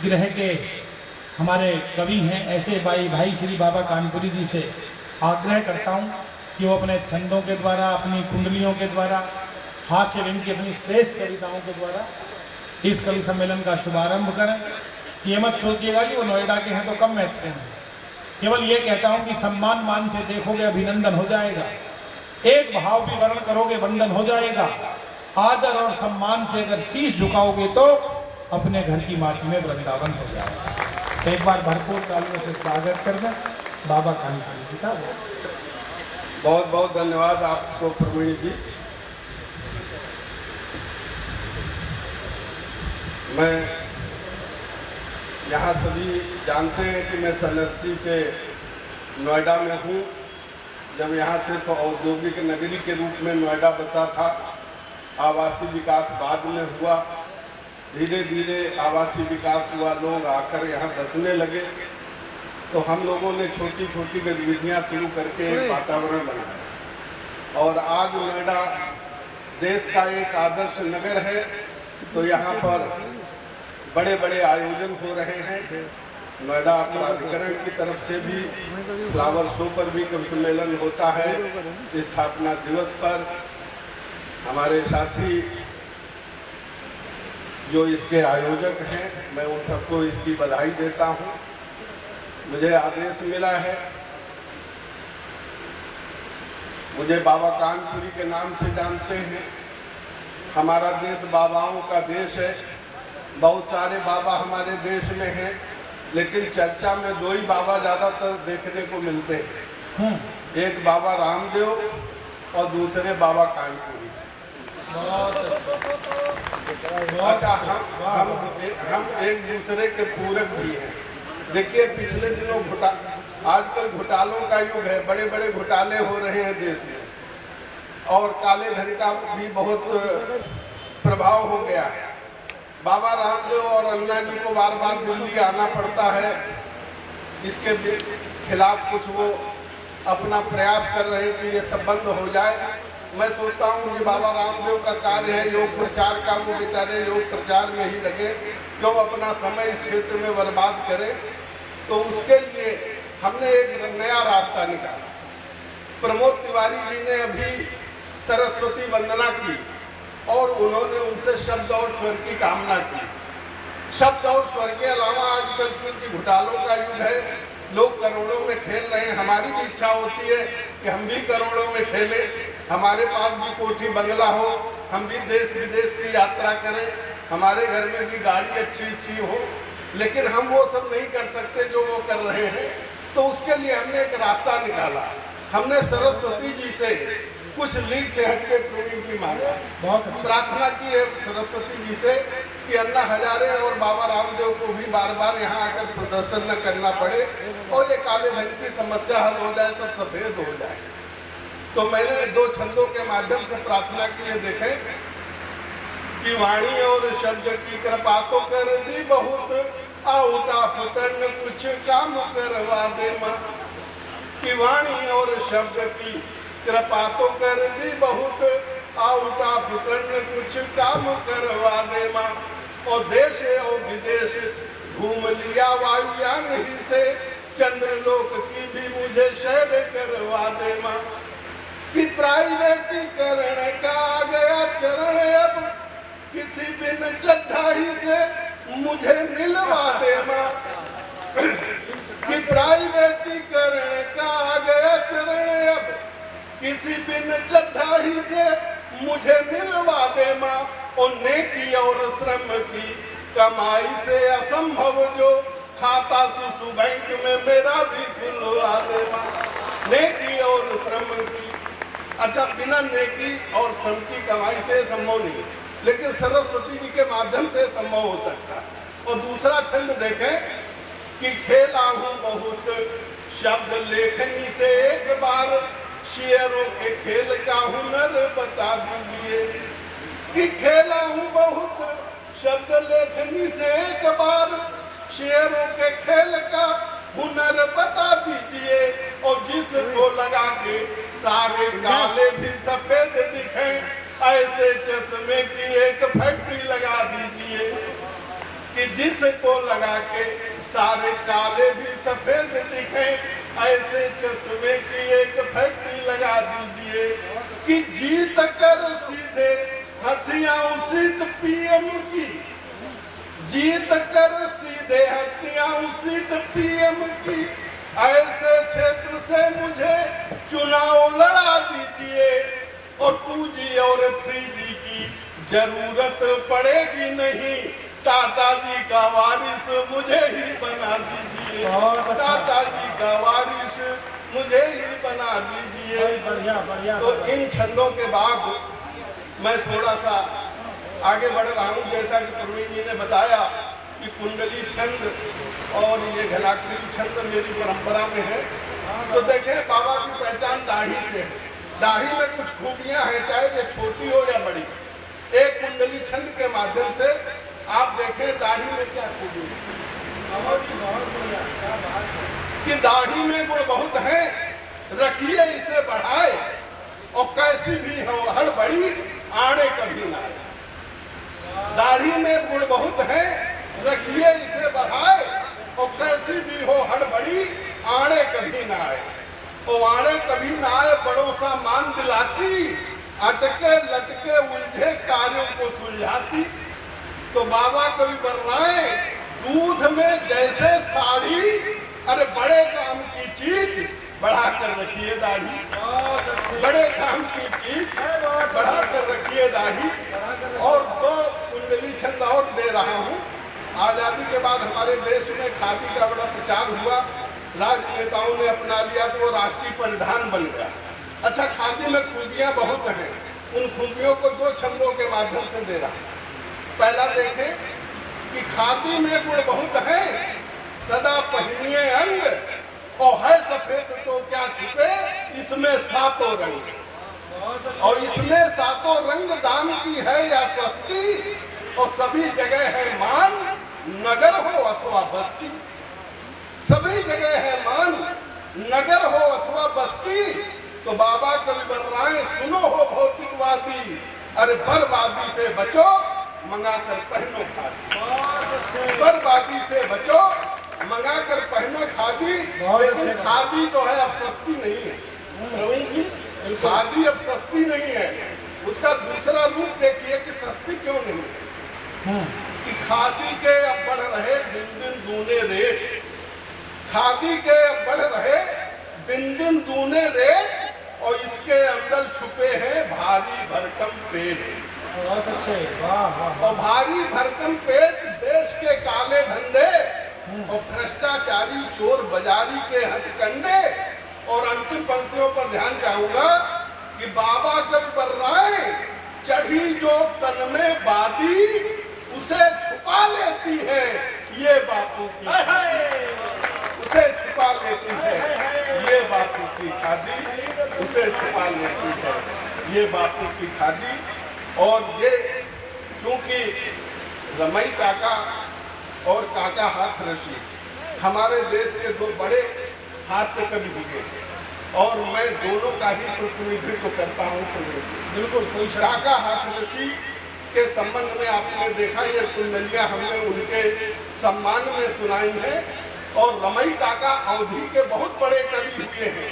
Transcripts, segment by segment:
गृह के हमारे कवि हैं, ऐसे भाई श्री बाबा कानपुरी जी से आग्रह करता हूँ कि वो अपने छंदों के द्वारा, अपनी कुंडलियों के द्वारा, हास्य व्यंग की अपनी श्रेष्ठ कविताओं के द्वारा इस कवि सम्मेलन का शुभारंभ करें। ये मत सोचिएगा कि वो नोएडा के हैं तो कम महत्वपूर्ण हैं। केवल ये कहता हूँ कि सम्मान मान से देखोगे अभिनंदन हो जाएगा, एक भाव भी वर्ण करोगे वंदन हो जाएगा, आदर और सम्मान से अगर शीश झुकाओगे तो अपने घर की माटी में वृंदावन हो जाएगा। एक बार भरपूर तालियों से स्वागत कर दें बाबा कानपुरी जी का। बहुत बहुत धन्यवाद आपको प्रवीण जी। मैं यहाँ सभी जानते हैं कि मैं सन 80 से नोएडा में हूँ। जब यहाँ सिर्फ औद्योगिक नगरी के रूप में नोएडा बसा था, आवासीय विकास बाद में हुआ, धीरे धीरे आवासीय विकास हुआ, लोग आकर यहाँ बसने लगे, तो हम लोगों ने छोटी छोटी गतिविधियाँ शुरू करके एक वातावरण बनाया और आज नोएडा देश का एक आदर्श नगर है। तो यहाँ पर बड़े बड़े आयोजन हो रहे हैं। नोएडा प्राधिकरण की तरफ से भी फ्लावर शो पर भी कवि सम्मेलन होता है। स्थापना दिवस पर हमारे साथी जो इसके आयोजक हैं, मैं उन सबको इसकी बधाई देता हूँ। मुझे आदेश मिला है, मुझे बाबा कानपुरी के नाम से जानते हैं। हमारा देश बाबाओं का देश है। बहुत सारे बाबा हमारे देश में हैं, लेकिन चर्चा में दो ही बाबा ज़्यादातर देखने को मिलते हैं, एक बाबा रामदेव और दूसरे बाबा कानपुरी। बहुत अच्छा, हम एक दूसरे के पूरक भी हैं। देखिए, पिछले दिनों आजकल घोटालों का युग है, बड़े बड़े घोटाले हो रहे हैं देश में और काले धन का भी बहुत प्रभाव हो गया है। बाबा रामदेव और अन्ना जी को बार बार दिल्ली आना पड़ता है, इसके खिलाफ कुछ वो अपना प्रयास कर रहे हैं कि ये सब बंद हो जाए। मैं सोचता हूँ कि बाबा रामदेव का कार्य है योग प्रचार का, वो बेचारे योग प्रचार में ही लगे, क्यों अपना समय इस क्षेत्र में बर्बाद करें। तो उसके लिए हमने एक नया रास्ता निकाला। प्रमोद तिवारी जी ने अभी सरस्वती वंदना की और उन्होंने उनसे शब्द और स्वर की कामना की। शब्द और स्वर के अलावा आजकल चूंकि घोटालों का युग है, लोग करोड़ों में खेल रहे हैं। हमारी भी इच्छा होती है कि हम भी करोड़ों में खेलें, हमारे पास भी कोठी बंगला हो, हम भी देश विदेश की यात्रा करें, हमारे घर में भी गाड़ी अच्छी अच्छी हो, लेकिन हम वो सब नहीं कर सकते जो वो कर रहे हैं। तो उसके लिए हमने एक रास्ता निकाला। हमने सरस्वती जी से कुछ लीग से हटके प्रेम की मांगा, बहुत प्रार्थना की है सरस्वती जी से कि अन्ना हजारे और बाबा रामदेव को भी बार बार यहाँ आकर प्रदर्शन न करना पड़े और ये काले धन की समस्या हल हो जाए, सब सफेद हो जाए। तो मैंने दो छंदों के माध्यम से प्रार्थना की है। देखें कि वाणी और शब्द की कृपा तो कर दी बहुत, आउटा फुटन कुछ काम करवा दे माँ। कि वाणी और शब्द की कृपा तो कर दी बहुत, आउटा फुटन कुछ काम करवा दे माँ। और देश और विदेश घूम लिया वायुयान ही से, चंद्रलोक की भी मुझे शैर करवा दे माँ। कि प्राइवेटीकरण का आ गया चरण, अब किसी बिन चड्ढाई से मुझे मिलवा दे माँ। कि प्राइवेटीकरण का आ गया चरण, अब किसी बिन चड्ढाई से मुझे मिलवा दे माँ। और नेकी और श्रम की कमाई से असंभव जो खाता सुसु बैंक में मेरा भी खुलवा दे माँ। नेकी और श्रम की, अच्छा, बिना नेकी और श्रम की कमाई से संभव नहीं, लेकिन सरस्वती जी के माध्यम से संभव हो सकता है। और दूसरा छंद देखें कि खेला हूँ बहुत शब्द लेखनी से, एक बार शेरों के खेल का हुनर बता दीजिए। कि खेला हूँ बहुत शब्द लेखनी से, एक बार शेरों के खेल का हुनर बता दीजिए। और जिसको लगा के सारे काले भी सफेद दिखें, ऐसे चश्मे की एक फैक्ट्री लगा दीजिए। कि जिसको लगा के सारे काले भी सफेद दिखे, ऐसे चश्मे की एक फैक्ट्री लगा दीजिए कि जीत कर सीधे हथियां सीट पीएम की, जीत कर सीधे हथियां सीट पीएम की, ऐसे क्षेत्र से मुझे चुनाव लड़ा दीजिए और 2G और 3G की जरूरत पड़ेगी नहीं, टाटा जी का वारिस मुझे ही बना दीजिए, टाटा जी का वारिस मुझे ही बना दीजिए। बढ़िया बढ़िया। तो इन छंदों के बाद मैं थोड़ा सा आगे बढ़ रहा हूँ। जैसा कि प्रवीण जी ने बताया कि कुंडली छंद और ये घनाक्षरी छंद मेरी परंपरा में है। तो देखें, बाबा की पहचान दाढ़ी से है। दाढ़ी में कुछ खूबियां हैं, चाहे ये छोटी हो या बड़ी। एक कुंडली छंद के माध्यम से आप देखें दाढ़ी में क्या खूबी है। कि दाढ़ी में गुण बहुत है, रखिए इसे बढ़ाए और कैसी भी हो हड़बड़ी आड़े कभी ना आए। दाढ़ी में गुण बहुत है, रखिए इसे बढ़ाए और कैसी भी हो हड़बड़ी आड़े कभी ना आए। और आड़े कभी ना आए बड़ों सा मान दिलाती, अटके लटके उलझे कार्यों को सुलझाती। तो बाबा कवि बर्राए दूध में जैसे साड़ी, अरे बड़े काम की चीज बढ़ा कर रखिए दाढ़ी, बड़े काम की चीज बढ़ा कर रखिए दाढ़ी। और 2 कुंडली छंद और दे रहा हूँ। आजादी के बाद हमारे देश में खादी का बड़ा प्रचार हुआ, राजनेताओं ने अपना लिया तो वो राष्ट्रीय परिधान बन गया। अच्छा, खादी में खूबियां बहुत हैं, उन खूबियों को 2 छंदों के माध्यम से दे रहा हूं। पहला देखें कि खादी में गुण बहुत है, सदा पहनिए अंग और है सफेद तो क्या छुपे, इसमें 7 रंग। और इसमें 7 रंग दाम की है या सस्ती, और सभी जगह है मान, नगर हो अथवा बस्ती। सभी जगह है मान, नगर हो अथवा बस्ती। तो बाबा कवि बर्राए सुनो हो भौतिकवादी, अरे बर्बादी से बचो मंगा कर पहनो खादी। बर्बादी से बचो मंगा कर पहनो खादी। लेकिन खादी जो है अब सस्ती नहीं है प्रवीण जी, खादी अब सस्ती नहीं है। उसका दूसरा रूप देखिए कि सस्ती क्यों नहीं है। कि खादी के अब बढ़ रहे दिन दिन दूने रेट, खादी के अब बढ़ रहे दिन दिन दूने रेट, और इसके अंदर छुपे हैं भारी भरकम पेट। बहुत अच्छे, वाह वाह। और भारी भरकम पेट देश के काले धंधे और भ्रष्टाचारी चोर बाजारी के हथकंडे। और अंतिम पंक्तियों पर ध्यान चाहूंगा कि बाबा कवि बर्राए चढ़ी जो तन में बादी, उसे छुपा लेती है ये बापू की, उसे छुपा लेती है ये बापू की खादी, उसे छुपा लेती है ये बापू की खादी। और ये चूंकि रमई काका और काका हाथरसी हमारे देश के 2 बड़े हास्य कवि हुए, और मैं दोनों का ही प्रतिनिधित्व करता हूँ। बिल्कुल कोई काका हाथरसी के संबंध में आपने देखा ये कुंडलियां हमने उनके सम्मान में सुनाई है। और रमई काका अवधि के बहुत बड़े कवि हुए हैं,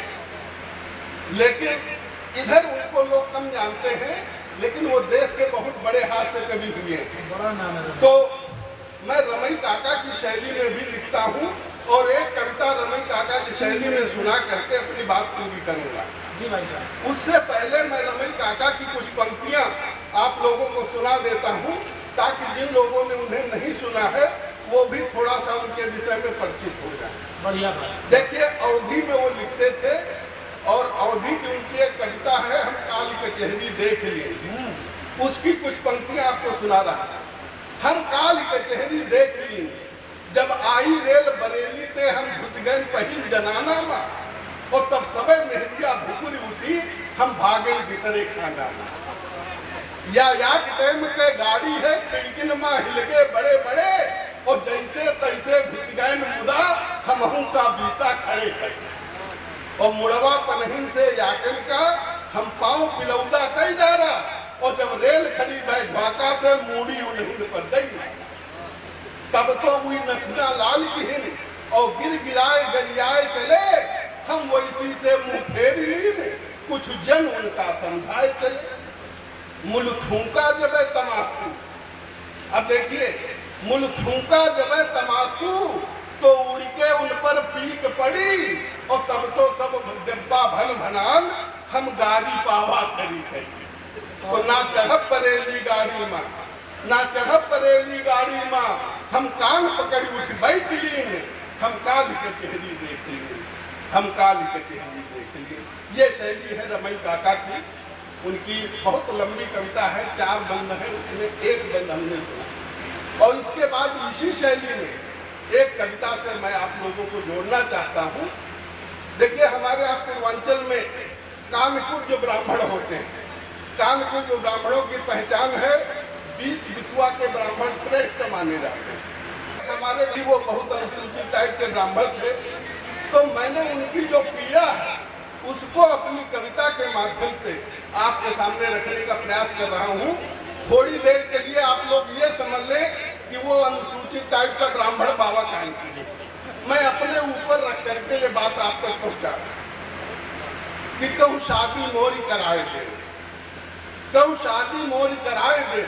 लेकिन इधर उनको लोग कम जानते हैं, लेकिन वो देश के बहुत बड़े हास्य कवि हुए हैं, बड़ा नाम है। तो मैं रमई काका की शैली में भी लिखता हूँ और एक कविता रमई काका की शैली में सुना करके अपनी बात पूरी करूंगा। जी भाई साहब। उससे पहले मैं रमई काका की कुछ पंक्तियां आप लोगों को सुना देता हूं, ताकि जिन लोगों ने उन्हें नहीं सुना है वो भी थोड़ा सा उनके विषय में परिचित हो जाए। बढ़िया भाई। देखिए, अवधि में वो लिखते थे, और अवधि की उनकी एक कविता है, हम काल कचहरी देख लिए। उसकी कुछ पंक्तियां आपको सुना रहा। हम काल कचहरी देख ली, जब आई रेल बरेली ते हम घुस गए पहिल जनाना मा, और तब सबे मेहदिया भुकुरी उठी, हम भागे दूसरे खाना। या टाइम के गाड़ी है खिड़किन में हिलके बड़े बड़े, और जैसे तैसे घुस गए मुदा हमहू का बीता खड़े खड़े, और मुड़वा पनहिन से याकन का हम पाँव पिलौदा कई जा रहा, और जब रेल खड़ी भय ढाका से मूड़ी उन्हीं पर दई। तब तो हुई नथुना लाल की हिन और गिर गिराए गरियाए चले, हम वैसी से मुंह फेर लीन, कुछ जन उनका समझाए चले। मुल थूका जब तमाकू, अब देखिए मुल थूका जब तमाकू तो उड़ के उन पर पीक पड़ी, और तब तो सब डिब्बा भन भनान हम गाड़ी पावा करी करी। तो ना चढ़ब बरेली गाड़ी माँ, ना चढ़ब बरेली गाड़ी माँ, हम कान पकड़ उठ बैठ लीन, हम काल के चेहरी देख लिए, हम काल के चेहरी देख लिए। ये शैली है रमई काका की। उनकी बहुत लंबी कविता है, 4 बंद है, उसमें एक बंद हमने सुना। और इसके बाद इसी शैली में एक कविता से मैं आप लोगों को जोड़ना चाहता हूँ। देखिए हमारे यहाँ पूर्वांचल में कानपुर जो ब्राह्मण होते हैं, कानपुर जो ब्राह्मणों की पहचान है, 20 विश्वा के ब्राह्मण श्रेष्ठ माने जाते हैं। हमारे भी वो बहुत अनुसूचित टाइप के ब्राह्मण थे, तो मैंने उनकी जो पीड़ा है उसको अपनी कविता के माध्यम से आपके सामने रखने का प्रयास कर रहा हूँ। थोड़ी देर के लिए आप लोग ये समझ लें कि वो अनुसूचित टाइप का ब्राह्मण बाबा कानपुरी, मैं अपने ऊपर रख करके ये बात आप तक पहुंचा कि कहूँ शादी मोरी कराए दे, कहूँ शादी मोरी कराए दे,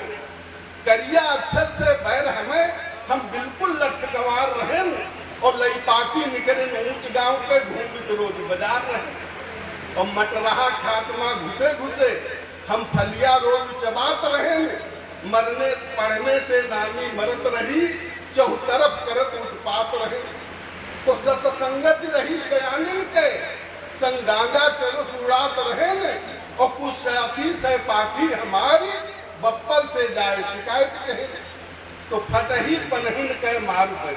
करिया अक्षर से बैर हमें, हम बिल्कुल लठ गंवार रहे, और लई पार्टी निकले ऊंच गांव के घूमित रोज बाजार रहे, और मटरहा ख्यातमा घुसे घुसे हम फलिया रोज चबात रहे, मरने पढ़ने से नानी मरत रही, चौतरफ करत उत्पात रहे। तो सतसंगत रही शयानिन के, संगांगा चरस उड़ात रहे ने, और कुछ साथी सहपाठी हमारी बप्पल से जाए शिकायत कहे, तो फटही पनहिन के मार पड़ी।